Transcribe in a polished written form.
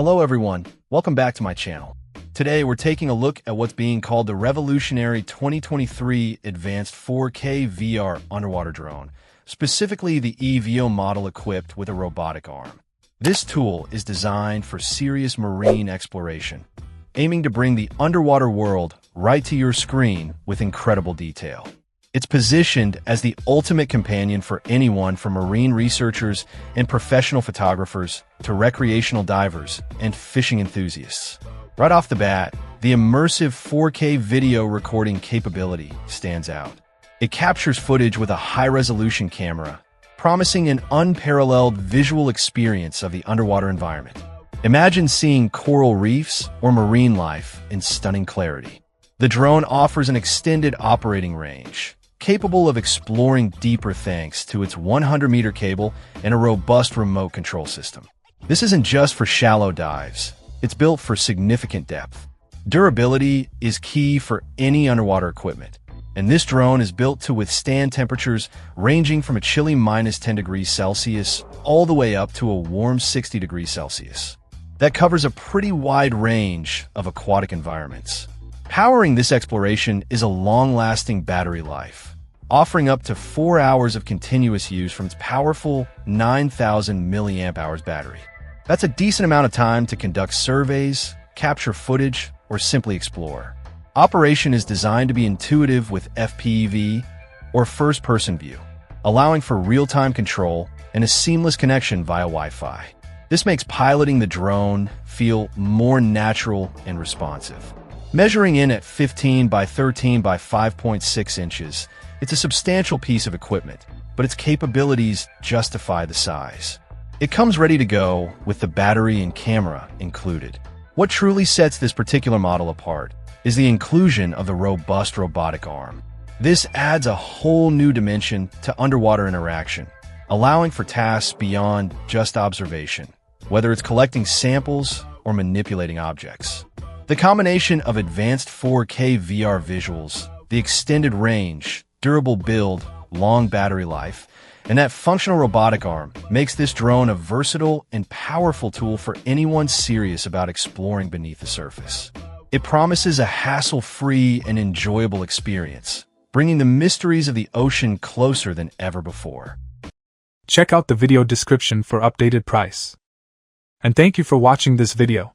Hello everyone, welcome back to my channel. Today we're taking a look at what's being called the revolutionary 2023 Advanced 4K VR underwater drone, specifically the EVO model equipped with a robotic arm. This tool is designed for serious marine exploration, aiming to bring the underwater world right to your screen with incredible detail. It's positioned as the ultimate companion for anyone from marine researchers and professional photographers to recreational divers and fishing enthusiasts. Right off the bat, the immersive 4K video recording capability stands out. It captures footage with a high-resolution camera, promising an unparalleled visual experience of the underwater environment. Imagine seeing coral reefs or marine life in stunning clarity. The drone offers an extended operating range, capable of exploring deeper thanks to its 100-meter cable and a robust remote control system. This isn't just for shallow dives. It's built for significant depth. Durability is key for any underwater equipment, and this drone is built to withstand temperatures ranging from a chilly -10 degrees Celsius all the way up to a warm 60 degrees Celsius. That covers a pretty wide range of aquatic environments. Powering this exploration is a long-lasting battery life, offering up to 4 hours of continuous use from its powerful 9,000 mAh battery. That's a decent amount of time to conduct surveys, capture footage, or simply explore. Operation is designed to be intuitive with FPV, or first-person view, allowing for real-time control and a seamless connection via Wi-Fi. This makes piloting the drone feel more natural and responsive. Measuring in at 15 by 13 by 5.6 inches, it's a substantial piece of equipment, but its capabilities justify the size. It comes ready to go with the battery and camera included. What truly sets this particular model apart is the inclusion of the robust robotic arm. This adds a whole new dimension to underwater interaction, allowing for tasks beyond just observation, whether it's collecting samples or manipulating objects. The combination of advanced 4K VR visuals, the extended range, durable build, long battery life, and that functional robotic arm makes this drone a versatile and powerful tool for anyone serious about exploring beneath the surface. It promises a hassle-free and enjoyable experience, bringing the mysteries of the ocean closer than ever before. Check out the video description for updated price. And thank you for watching this video.